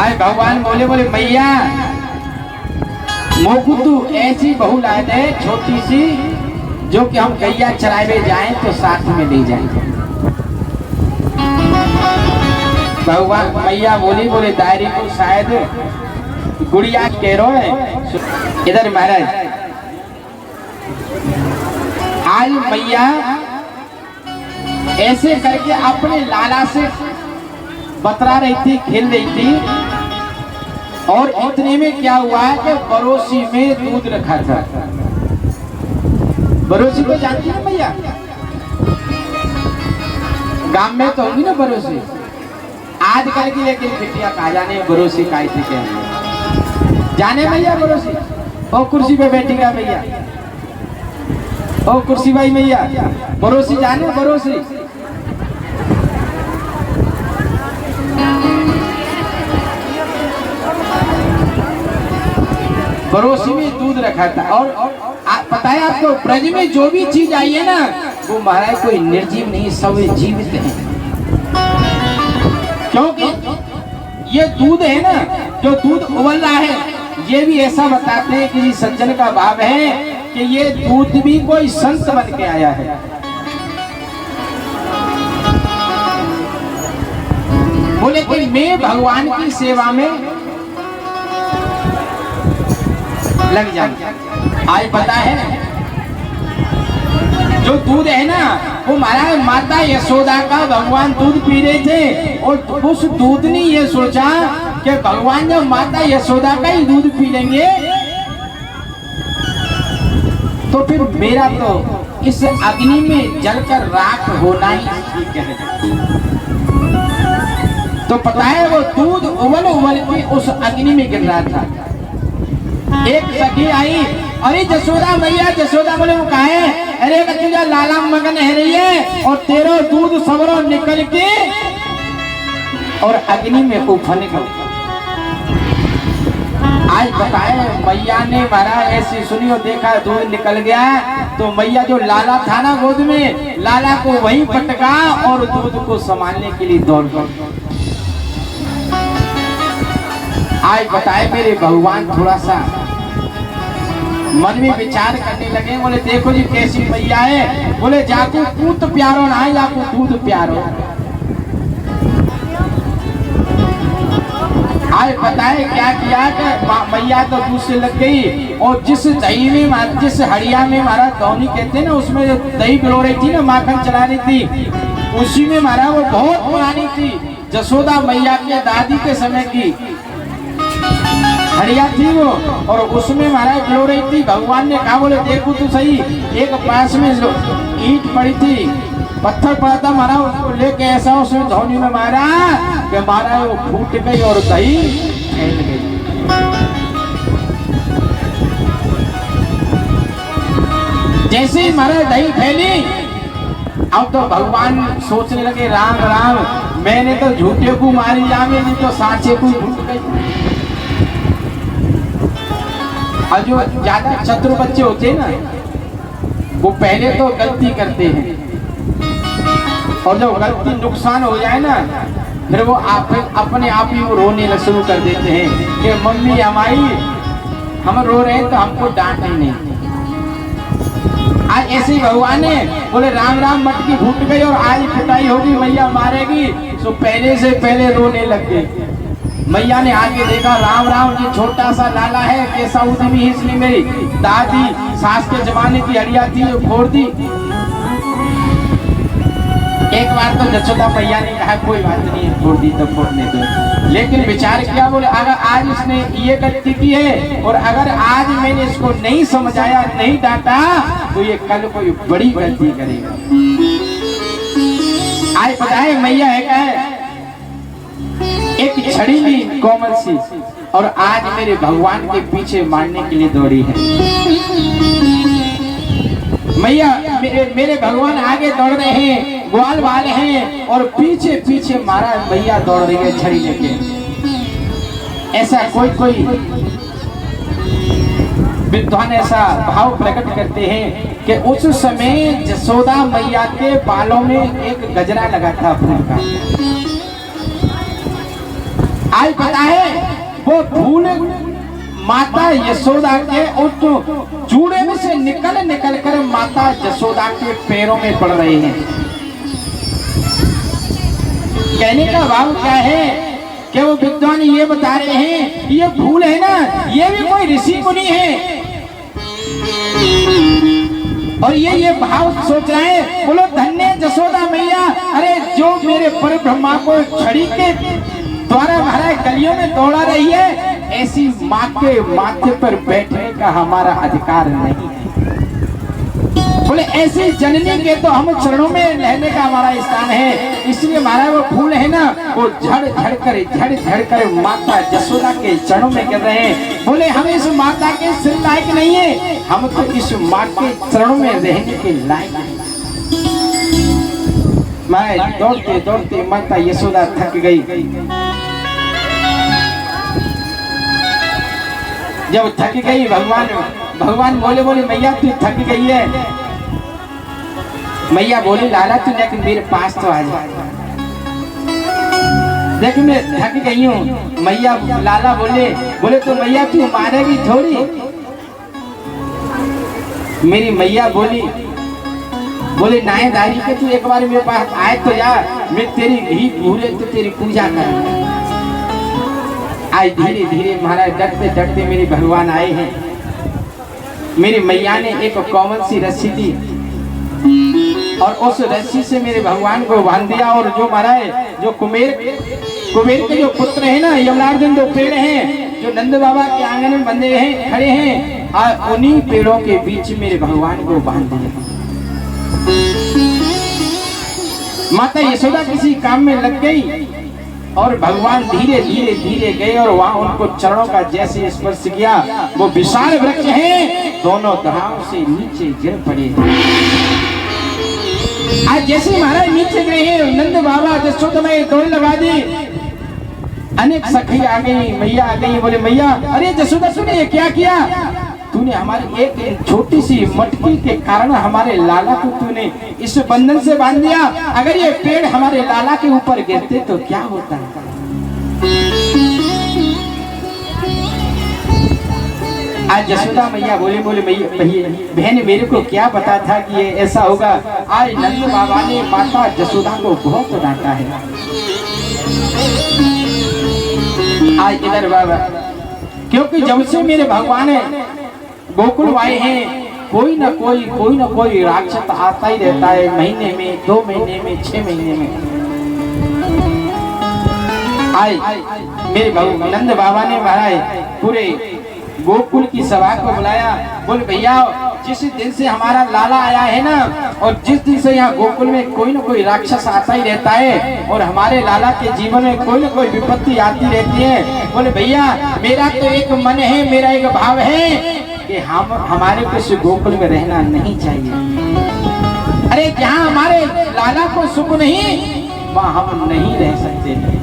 आए भगवान बोले बोले मैया मोकू तू ऐसी बहू लाए दे छोटी सी जो कि हम गैया चरावे जाएं तो साथ में ले जाएंगे। भगवान मैया बोली बोले दायरी को शायद गुड़िया कह रो है। इधर महाराज आज मैया ऐसे करके अपने लाला से बतरा रही थी, खेल रही थी, और इतने में क्या हुआ है कि बरोसी में दूध रखा था। बरोसी को जानती है भैया, गांव में तो होगी ना बरोसी आजकल की, लेकिन बिटिया कहा जाने बरोसी का थी क्या जाने भैया बरोसी। ओ कुर्सी पे बैठेगा भैया, ओ कुर्सी भाई भैया, बरोसी जाने बरोसी। बरोसी में दूध रखा था। और पता है आपको ब्रज में जो भी चीज आई है ना वो महाराज कोई निर्जीव नहीं, सब जीवित है। क्योंकि ये दूध है ना जो दूध उबल रहा है, ये भी ऐसा बताते हैं कि सज्जन का भाव है कि ये दूध भी कोई संत बन के आया है। बोले कि मैं भगवान की सेवा में लग जाऊं। आज पता है जो दूध है ना वो महाराज माता यशोदा का भगवान दूध पी रहे थे, और उस दूध ने ये सोचा कि भगवान जब माता यशोदा का ही दूध पी लेंगे तो फिर मेरा तो इस अग्नि में जलकर राख होना ही ठीक है। तो पता है वो दूध उबल उबल के उस अग्नि में गिर रहा था। एक सखी आई, अरे जसोदा मैया, जसोदा बोले वो कहा है? अरे तुझा लाला मगन है रही है और तेरा दूध सबरो निकल के और अग्नि में उफन गया। आज बताए मैया ने महाराज ऐसी सुनी और देखा दूध निकल गया, तो मैया जो लाला था ना गोद में, लाला को वहीं पटका और दूध को संभालने के लिए दौड़ गई। आज बताए मेरे भगवान थोड़ा सा मन में विचार करने लगे, बोले देखो जी कैसी मैया है, बोले जाको पूत प्यारो ना है, जाको दूध प्यारो। आज बताए क्या किया कि मैया तो दूध से लग गई, और जिस दही में, जिस हड़िया में हमारा दौनी कहते हैं ना, उसमें जो दही बिलो रही थी ना, माखन चला रही थी, उसी में हमारा वो बहुत पुरानी थी, जसोदा मैया के दादी के समय की हड़िया थी वो, और उसमें महाराज बिलो रही थी। भगवान ने कहा बोले देखो तो सही, एक पास में ईंट पड़ी थी, पत्थर पड़ा था, मारा उसको लेके ऐसा उसमें धौनी में मारा कि मारा वो फूट गई और दही फैल गई। जैसे ही महाराज दही फैली, अब तो भगवान सोचने लगे राम राम, मैंने तो झूठे को मारी जावे, नहीं तो साचे को फूट गई। और जो ज्यादा चतुर बच्चे होते हैं ना वो पहले तो गलती करते हैं, और जब गलती नुकसान हो जाए ना फिर वो अपने आप ही वो रोने शुरू कर देते हैं कि मम्मी हमारी हम रो रहे हैं तो हमको डांट नहीं। आज ऐसे ही भगवान ने बोले राम राम, मटकी फूट गई और आज पिटाई होगी, मैया मारेगी, तो पहले से पहले रोने लग गए। मैया ने आगे देखा, राम राम जी छोटा सा लाला है, कैसा उद्यमी है, इसलिए मेरी दादी सास के जमाने की हड़िया थी जो फोड़ दी। एक बार तो जसोदा मैया ने कहा कोई बात नहीं, फोड़ दी तो फोड़ने दो, लेकिन विचार किया बोले अगर आज इसने ये गलती की है और अगर आज मैंने इसको नहीं समझाया, नहीं डांटा, तो ये कल कोई बड़ी गलती करेगा। आज पता है मैया है क्या है, एक छड़ी ली कोमल सी, और आज मेरे भगवान के पीछे मारने के लिए दौड़ी है। मैया मेरे भगवान आगे दौड़ रहे हैं, ग्वाल वाले हैं, और पीछे पीछे मारा मैया दौड़ रही है छड़ी लेके। ऐसा कोई विद्वान ऐसा भाव प्रकट करते हैं कि उस समय जसोदा मैया के बालों में एक गजरा लगा था फूल का। आज पता है वो फूल माता यशोदा के उस जूड़े में से निकल कर माता यशोदा के पैरों में पड़ रहे हैं। कहने का भाव क्या है कि वो विद्वान ये बता रहे हैं ये फूल है ना, ये भी कोई ऋषि मुनि है। और ये भाव सोच रहे हैं, बोलो धन्य यशोदा मैया, अरे जो मेरे पर ब्रह्मा को छड़ी के द्वारा महाराज गलियों में दौड़ा रही है, ऐसी माँ के माथे पर बैठने का हमारा अधिकार नहीं है। बोले ऐसी जननी के तो हम चरणों में रहने का हमारा स्थान है। इसलिए महाराज वो फूल है ना, वो झड़ झड़ कर माता यशोदा के चरणों में गिर रहे हैं। बोले हम इस माता के सिर लायक नहीं है, हम तो इस माँ के चरणों में रहने के लायक हैं। मैं दौड़ते दौड़ते माता यशोदा थक गई। जब थक गई भगवान बोले मैया तू थक गई है। मैया बोली लाला तू लेकिन मेरे पास तो आ जा, देख मैं थक गई हूँ। मैया लाला बोले तो मैया तू मारेगी थोड़ी। मेरी मैया बोले नायदारी के तू एक बार मेरे पास आए तो यार, मैं तेरी घी पूरे तो तेरी पूजा कर। आज धीरे धीरे महाराज डरते मेरे भगवान आए हैं। मेरी मैया ने एक कोमल सी रस्सी दी और उस रस्सी से मेरे भगवान को बांध दिया। और जो महाराज जो कुबेर के जो पुत्र है ना, यमलार्जुन दो पेड़ हैं जो नंद बाबा के आंगन में बंधे हैं खड़े हैं, और उन्हीं पेड़ों के बीच मेरे भगवान को बांध दिया। माता यशोदा किसी काम में लग गई और भगवान धीरे धीरे गए और वहां उनको चरणों का जैसे स्पर्श किया, वो विशाल वृक्ष हैं, दोनों धाम से नीचे गिर पड़े। आज जैसे महाराज नीचे गए हैं, नंद बाबा यशोदा में दौड़ लगा दी। अनेक सखी आ गई, मैया आ गई। बोले मैया अरे यशोदा तूने ये क्या किया? तूने हमारी एक छोटी सी मटकी के कारण हमारे लाला को तूने इस बंधन से बांध दिया। अगर ये पेड़ हमारे लाला के ऊपर गिरते तो क्या होता? आज यशोदा मैया बोले मैया बहन मेरे को क्या पता था कि ये ऐसा होगा। आज नंद बाबा ने माता यशोदा को बहुत डांटा है। आज इधर बाबा, क्योंकि जब से मेरे भगवान गोकुल आए हैं, कोई ना कोई राक्षस आता ही रहता है, महीने में 2 महीने में 6 महीने में। आज मेरे नंद बाबा ने महाराज पूरे गोकुल की सभा को बुलाया। बोले भैया जिस दिन से हमारा लाला आया है ना, और जिस दिन से यहाँ गोकुल में कोई ना कोई राक्षस आता ही रहता है और हमारे लाला के जीवन में कोई ना कोई विपत्ति आती रहती है। बोले भैया मेरा तो एक मन है, मेरा एक भाव है कि हमारे को इस गोकुल में रहना नहीं चाहिए। अरे जहाँ हमारे लाला को सुख नहीं, वहाँ हम नहीं रह सकते।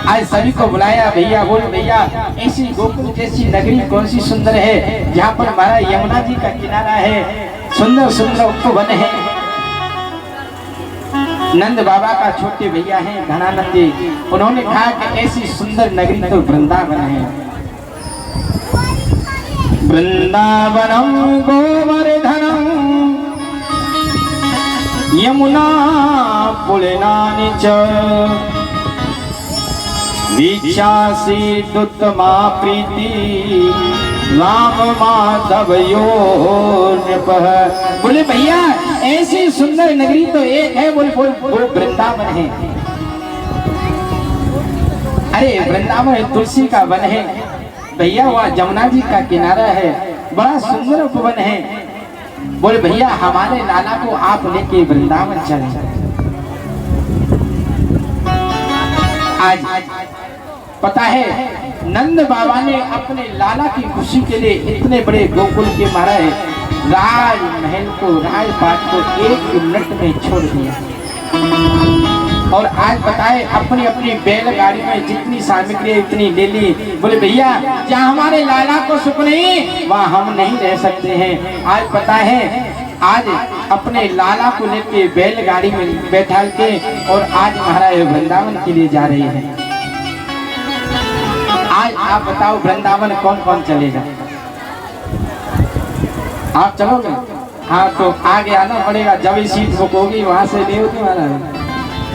आज सभी को बुलाया। भैया बोले भैया ऐसी गोकुल जैसी नगरी कौन सी सुंदर है, जहाँ पर हमारा यमुना जी का किनारा है, सुंदर सुंदर उपवन है। नंद बाबा का छोटे भैया हैं धनानंद जी, उन्होंने कहा कि ऐसी सुंदर नगरी तो वृंदावन है। वृंदावनम गोवर्धनम यमुना पुलिनानि च वीक्षासी दुत्तमा प्रीति राम माधव योर्नपः। बोले भैया ऐसी सुंदर नगरी तो एक है, बोल वृंदावन है। अरे वृंदावन तुलसी का वन है भैया, वहाँ जमुना जी का किनारा है, बड़ा सुंदर उपवन है। बोले भैया हमारे लाला को आप लेके वृंदावन चले। आज पता है नंद बाबा ने अपने लाला की खुशी के लिए इतने बड़े गोकुल के महाराज राजमहल को, राजपाट को 1 मिनट में छोड़ दिया। और आज बताए अपनी अपनी बैलगाड़ी में जितनी सामग्री इतनी ले ली। बोले भैया जहाँ हमारे लाला को सुख नहीं, वहाँ हम नहीं रह सकते हैं। आज पता है आज अपने लाला को लेके बैलगाड़ी में बैठा के और आज महाराज वृंदावन के लिए जा रही है। आज आप बताओ वृंदावन कौन कौन चलेगा? आप चलोगे? हाँ तो आगे आना पड़ेगा, जब ही सीट बुक होगी वहां से नहीं होती महाराज।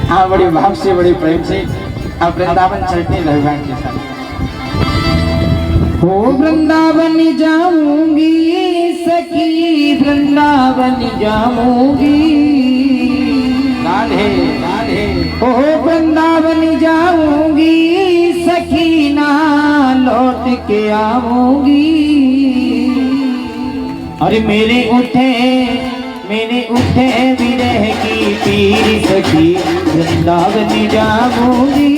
हाँ बड़े भाव से बड़े प्रेम से आप वृंदावन चलते भगवान के साथ। हो वृंदावन जाऊंगी सखी, वृंदावन जाऊंगी, राधे राधे। हो वृंदावन जाऊंगी सखी, ना लौट के आऊंगी। अरे मेरे उठे विरह की पीर सखी, वृंदावन जाऊंगी।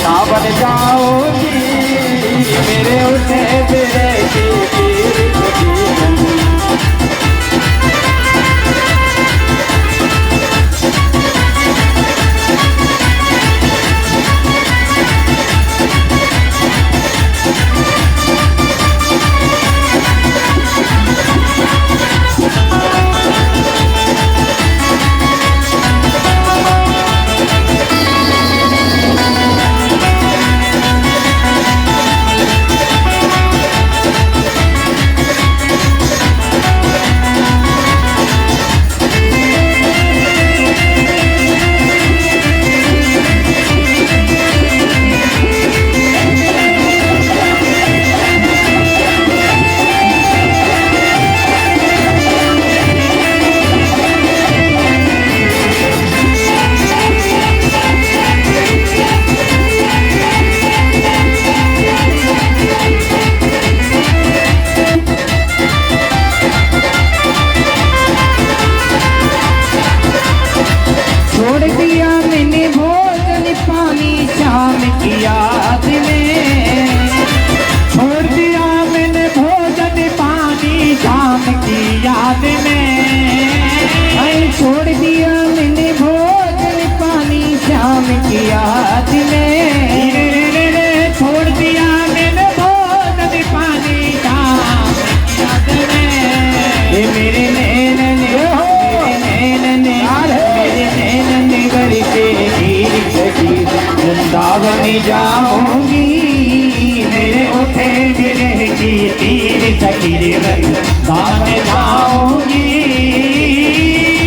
सावन जाओगी मेरे उठे मेरे वृंदावन जाऊंगी, मेरे उठे विरह की तीर सखी, वृंदावन जाऊंगी।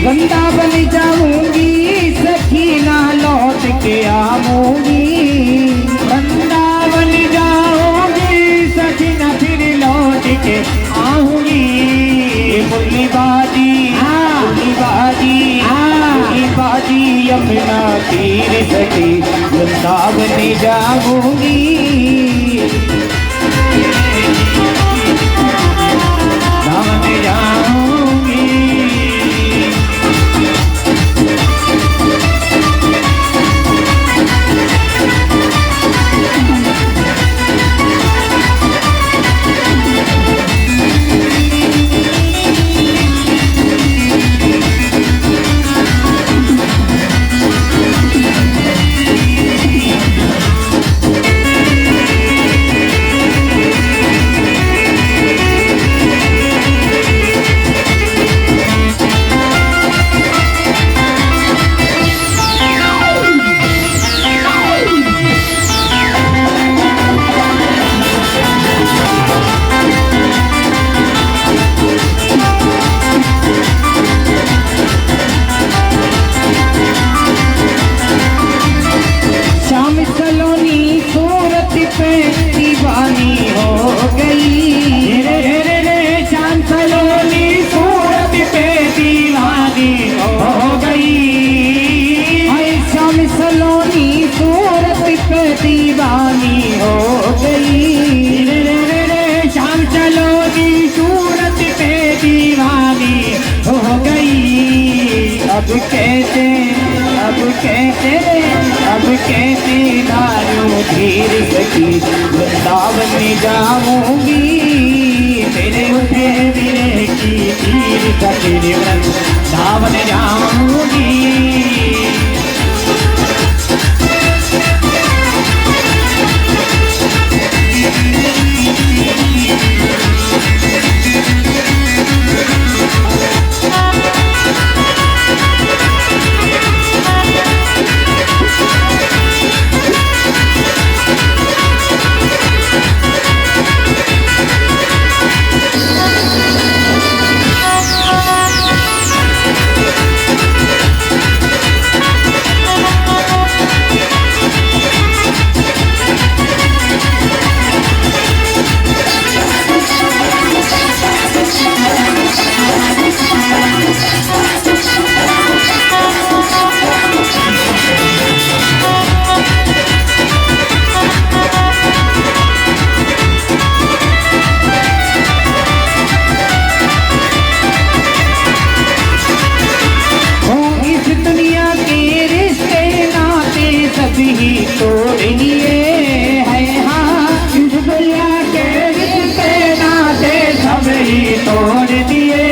वृंदावन जाऊंगी सखी, ना लौट के आऊंगी। वृंदावन जाऊंगी सखी, ना फिर लौट के आऊंगी। मुरली बाजी यमुना तीर सखी, वृंदावन जाऊंगी। वृंदावन जाऊंगी। अब कैसे दारू धीर सखी वृंदावन में जाऊंगी, तेरे उठे मेरे की तीर सखी वृंदावन जाऊंगी। तोड़ लिए है हाँ, इस दुनिया के रिश्ते नाते सब ही तोड़ दिए,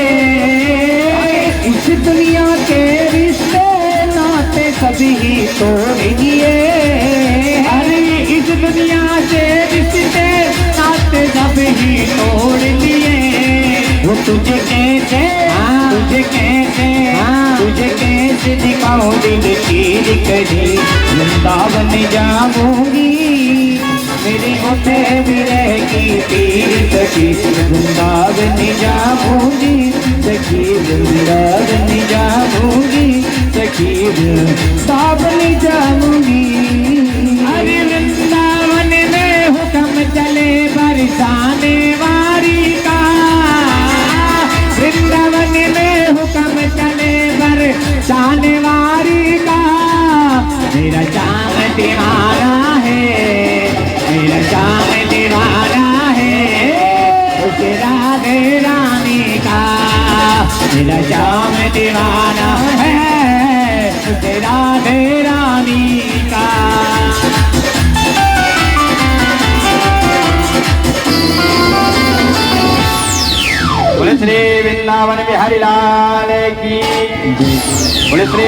इस दुनिया के रिश्ते नाते सब ही तोड़ दिए, अरे इस दुनिया के रिश्ते नाते सब ही तोड़ लिए। वो तुझे कैसे दिखाऊं दिल की करी, वृंदावन जाऊंगी, मेरे होठे विरह की पीर सखी वृंदावन जाऊंगी, सखी वृंदावन जाऊंगी, सखी वृंदावन जाऊंगी। अरे वृंदावन में हुक्म चले बरसाने वारी का, वृंदावन में हुक्म चले बरसाने वारी का, मेरा जाम दीवाना है, मेरा जाम दीवाना है, उसे राधे रानी का, मेरा जाम दीवाना है, उसे राधे रानी का। बोले श्री वृंदावन बिहारी लाल की, बोले श्री